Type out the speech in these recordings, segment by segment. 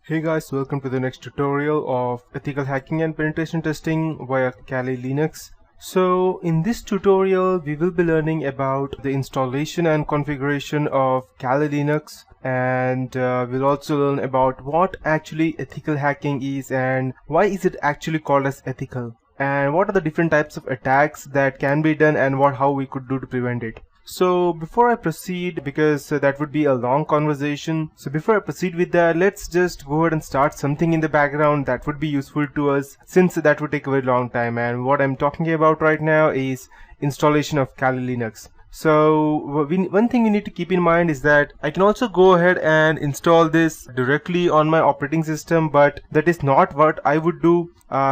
Hey guys, welcome to the next tutorial of ethical hacking and penetration testing via Kali Linux. So in this tutorial we will be learning about the installation and configuration of Kali Linux, and we'll also learn about what actually ethical hacking is and why is it actually called as ethical, and what are the different types of attacks that can be done and how we could do to prevent it. So before I proceed, because that would be a long conversation, so before I proceed with that, let's just go ahead and start something in the background that would be useful to us, since that would take a very long time. And what I'm talking about right now is installation of Kali Linux. So one thing we need to keep in mind is that I can also go ahead and install this directly on my operating system, but that is not what I would do,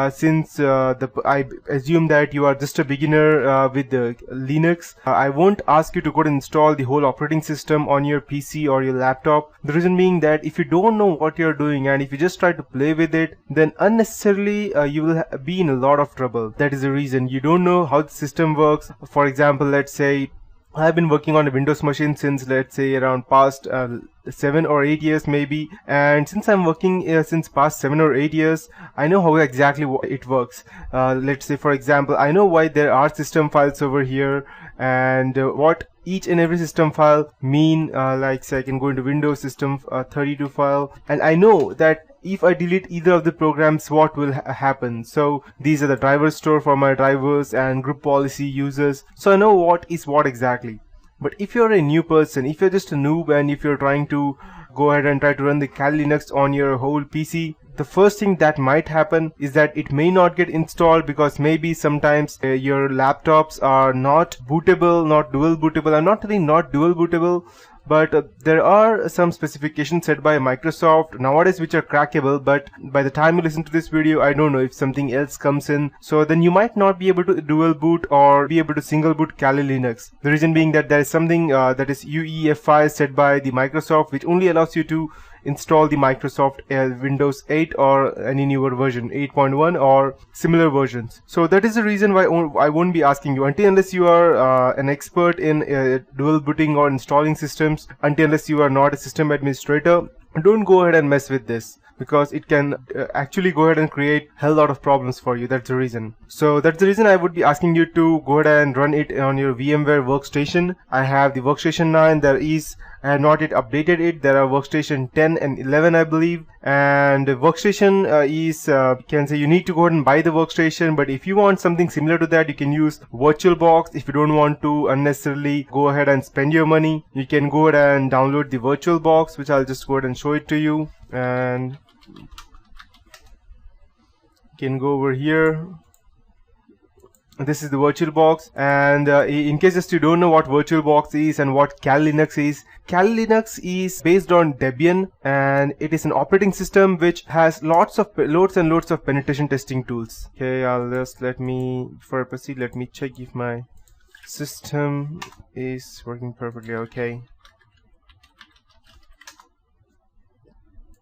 since I assume that you are just a beginner with the Linux. I won't ask you to go and install the whole operating system on your PC or your laptop. The reason being that if you don't know what you're doing and if you just try to play with it, then unnecessarily you will be in a lot of trouble. That is the reason. You don't know how the system works. For example, let's say I've been working on a Windows machine since, let's say, around past 7 or 8 years maybe, and since I'm working since past 7 or 8 years, I know how exactly it works. Let's say, for example, I know why there are system files over here and what each and every system file mean. Like, say, I can go into Windows system 32 file, and I know that if I delete either of the programs, what will happen. So these are the driver store for my drivers and group policy users, so I know what is what exactly. But if you're a new person, if you're just a noob, and if you're trying to go ahead and try to run the Kali Linux on your whole PC, the first thing that might happen is that it may not get installed, because maybe sometimes your laptops are not bootable, not dual bootable. I'm not really not dual bootable, but there are some specifications set by Microsoft nowadays which are crackable, but by the time you listen to this video, I don't know if something else comes in, so then you might not be able to dual boot or be able to single boot Kali Linux. The reason being that there is something that is UEFI set by the Microsoft, which only allows you to install the Microsoft Windows 8 or any newer version, 8.1 or similar versions. So that is the reason why I won't be asking you, unless you are an expert in dual booting or installing systems, unless you are not a system administrator, don't go ahead and mess with this, because it can actually go ahead and create a hell lot of problems for you. That's the reason. So that's the reason I would be asking you to go ahead and run it on your VMware workstation. I have the workstation 9. I have not yet updated it. There are workstation 10 and 11, I believe, and workstation is you can say you need to go ahead and buy the workstation, but if you want something similar to that, you can use VirtualBox. If you don't want to unnecessarily go ahead and spend your money, you can go ahead and download the VirtualBox, which I'll just go ahead and show it to you. And you can go over here. This is the VirtualBox, and in case just you don't know what VirtualBox is and what Kali Linux is, Kali Linux is based on Debian, and it is an operating system which has loads and loads of penetration testing tools. Okay, before I proceed, let me check if my system is working perfectly. Okay.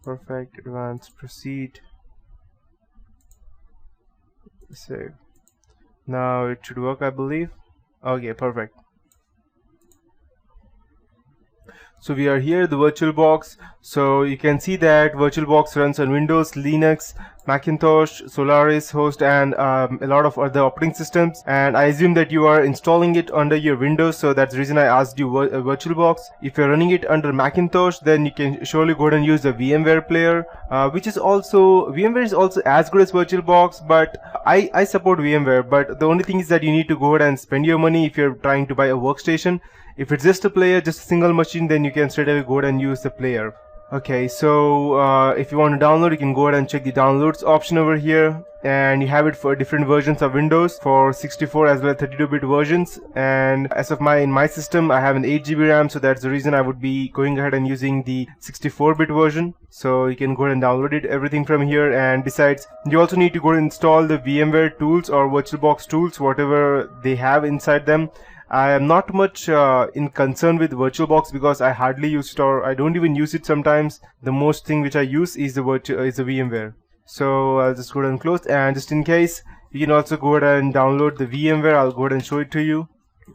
Perfect. Advance. Proceed. Save. Now it should work, I believe. Okay, perfect. So we are here, the VirtualBox. So you can see that VirtualBox runs on Windows, Linux, Macintosh, Solaris host, and a lot of other operating systems. And I assume that you are installing it under your Windows, so that's the reason I asked you VirtualBox. If you're running it under Macintosh, then you can surely go ahead and use the VMware player, VMware is also as good as VirtualBox, but I support VMware. But the only thing is that you need to go ahead and spend your money if you're trying to buy a workstation. If it's just a player, just a single machine, then you can straight away go ahead and use the player. Okay, so if you want to download, you can go ahead and check the downloads option over here, and you have it for different versions of Windows, for 64 as well as 32-bit versions. And as of in my system, I have an 8GB RAM, so that's the reason I would be going ahead and using the 64-bit version. So you can go ahead and download it, everything from here. And besides, you also need to go and install the VMware tools or VirtualBox tools, whatever they have inside them. I am not much in concern with VirtualBox, because I hardly use it, or I don't even use it sometimes. The most thing which I use is the VMware. So I'll just go ahead and close, and just in case, you can also go ahead and download the VMware. I'll go ahead and show it to you.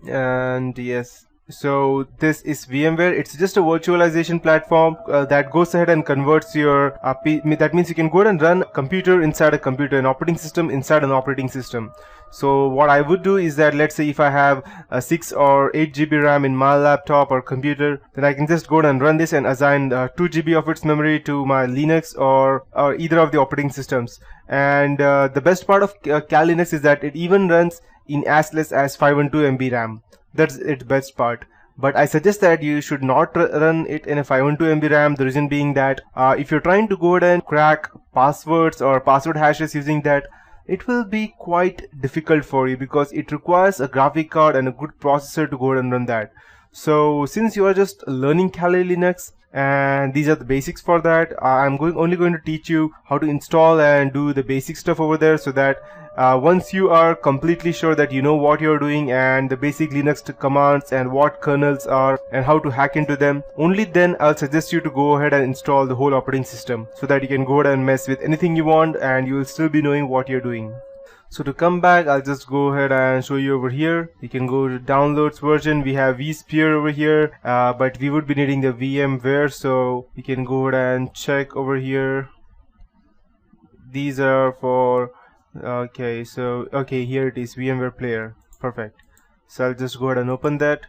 And yes, So this is VMware. It's just a virtualization platform that goes ahead and converts your that means you can go ahead and run a computer inside a computer, an operating system inside an operating system. So what I would do is that, let's say if I have a 6 or 8 GB RAM in my laptop or computer, then I can just go ahead and run this and assign 2 GB of its memory to my Linux or either of the operating systems. And the best part of Kali Linux is that it even runs in as less as 512 MB RAM. That's its best part. But I suggest that you should not run it in a 512 MB RAM. The reason being that if you're trying to go ahead and crack passwords or password hashes using that, it will be quite difficult for you because it requires a graphic card and a good processor to go ahead and run that. So since you are just learning Kali Linux and these are the basics for that, I'm only going to teach you how to install and do the basic stuff over there, so that once you are completely sure that you know what you're doing and the basic Linux commands and what kernels are and how to hack into them, only then I'll suggest you to go ahead and install the whole operating system so that you can go ahead and mess with anything you want and you will still be knowing what you're doing. So to come back, I'll just go ahead and show you over here. You can go to downloads version. We have vSphere over here, but we would be needing the VMware, so you can go ahead and check over here. These are for okay, so okay, here it is, VMware Player. Perfect. So I'll just go ahead and open that.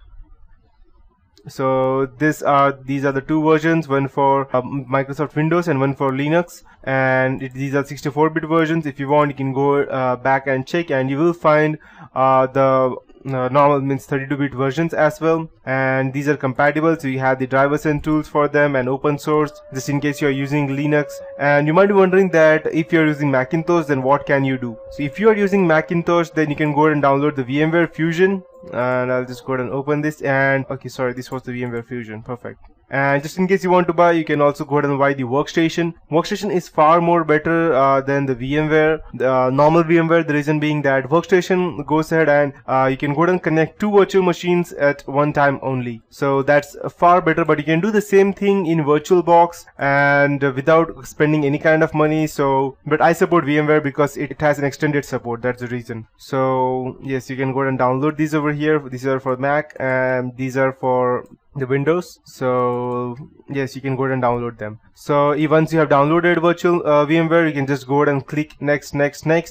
So these are the two versions, one for Microsoft Windows and one for Linux, and these are 64-bit versions. If you want, you can go back and check, and you will find the normal means 32-bit versions as well, and these are compatible, so you have the drivers and tools for them and open source just in case you are using Linux. And you might be wondering that if you're using Macintosh, then what can you do? So if you are using Macintosh, then you can go ahead and download the VMware Fusion, and I'll just go ahead and open this. And okay, sorry, this was the VMware Fusion. Perfect. And just in case you want to buy, you can also go ahead and buy the Workstation. Workstation is far more better than the VMware, the normal VMware. The reason being that Workstation goes ahead and you can go ahead and connect 2 virtual machines at one time only. So that's far better, but you can do the same thing in VirtualBox and without spending any kind of money. So, but I support VMware because it has an extended support. That's the reason. So yes, you can go ahead and download these over here. These are for Mac and these are for the Windows. So yes, you can go ahead and download them. So once you have downloaded virtual VMware, you can just go ahead and click next,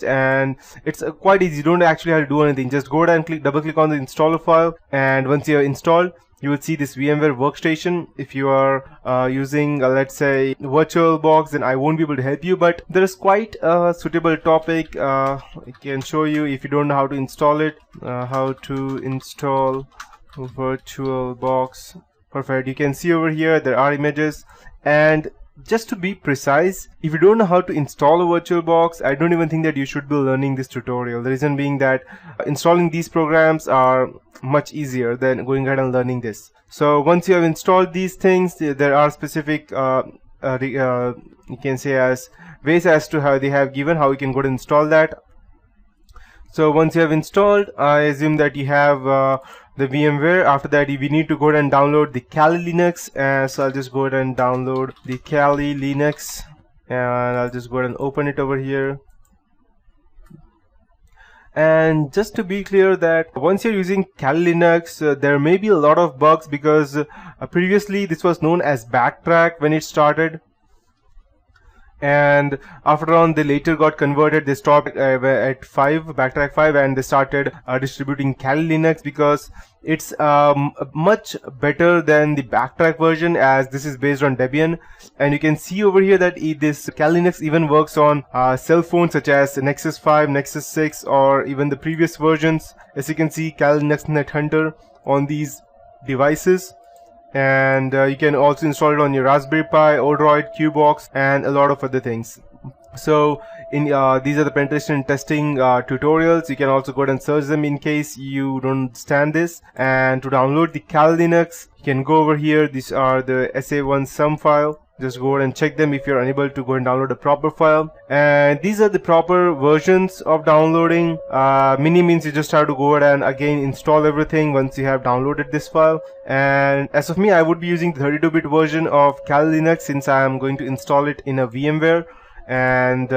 and it's quite easy. You don't actually have to do anything. Just go ahead and double click on the installer file, and once you have installed, you will see this VMware Workstation. If you are using let's say VirtualBox, then I won't be able to help you, but there is quite a suitable topic I can show you if you don't know how to install it. How to install VirtualBox. Perfect. You can see over here there are images, and just to be precise, if you don't know how to install a VirtualBox, I don't even think that you should be learning this tutorial. The reason being that installing these programs are much easier than going ahead and learning this. So once you have installed these things, there are specific you can say as ways as to how they have given how you can go to install that. So once you have installed, I assume that you have the VMware. After that, we need to go ahead and download the Kali Linux. So I'll just go ahead and download the Kali Linux, and I'll just go ahead and open it over here. And just to be clear that once you're using Kali Linux, there may be a lot of bugs because previously this was known as Backtrack when it started. And after on, they later got converted. They stopped at Backtrack 5, and they started distributing Kali Linux because it's much better than the Backtrack version, as this is based on Debian. And you can see over here that this Kali Linux even works on cell phones such as Nexus 5, Nexus 6, or even the previous versions. As you can see, Kali Linux NetHunter on these devices. And you can also install it on your Raspberry Pi, Odroid, Qbox, and a lot of other things. So in these are the penetration testing tutorials. You can also go ahead and search them in case you don't understand this. And to download the Kali Linux, you can go over here. These are the SA1 file. Just go ahead and check them if you're unable to go and download a proper file. And these are the proper versions of downloading. Mini means you just have to go ahead and again install everything once you have downloaded this file. And as of me, I would be using the 32-bit version of Kali Linux since I am going to install it in a VMware. and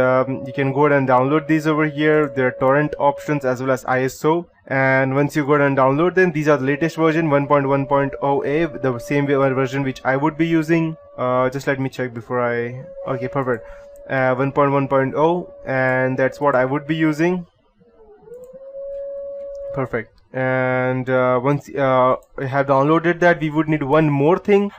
you can go ahead and download these over here. There are torrent options as well as ISO, and once you go ahead and download them, these are the latest version 1.1.0a, the same version which I would be using. Just let me check before I... okay, perfect. 1.1.0, and that's what I would be using. Perfect. And once you have downloaded that, we would need one more thing.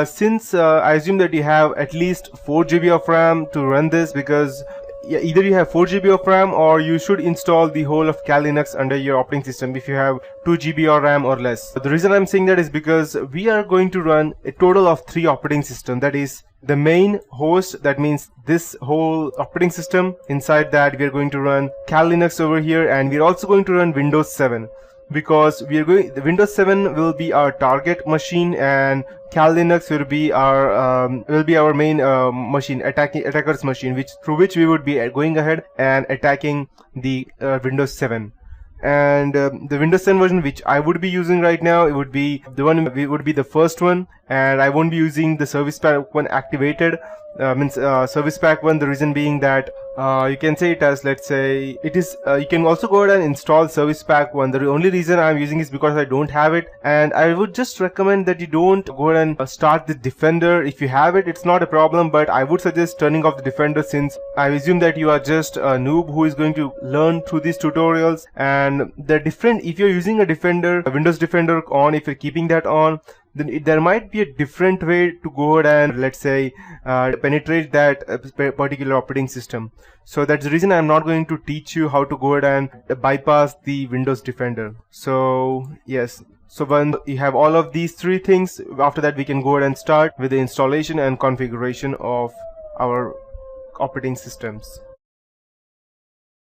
Since I assume that you have at least 4 GB of RAM to run this, because either you have 4 GB of RAM or you should install the whole of Kali Linux under your operating system if you have 2 GB of RAM or less. The reason I'm saying that is because we are going to run a total of 3 operating systems. That is the main host, that means this whole operating system. Inside that we are going to run Kali Linux over here, and we're also going to run Windows 7. Because the Windows 7 will be our target machine, and Kali Linux will be our main machine, attacker's machine, through which we would be going ahead and attacking the Windows 7. And the Windows 10 version which I would be using right now, it would be the first one, and I won't be using the Service Pack 1 activated. Service Pack 1, the reason being that you can say it as, let's say, it is you can also go ahead and install Service Pack 1. The only reason I'm using is because I don't have it, and I would just recommend that you don't go ahead and start the Defender. If you have it, it's not a problem, but I would suggest turning off the Defender, since I assume that you are just a noob who is going to learn through these tutorials. And if you're using a Defender, a Windows Defender on, if you're keeping that on, then there might be a different way to go ahead and, let's say, penetrate that particular operating system. So that's the reason I'm not going to teach you how to go ahead and bypass the Windows Defender. So yes, so when you have all of these 3 things, after that we can go ahead and start with the installation and configuration of our operating systems.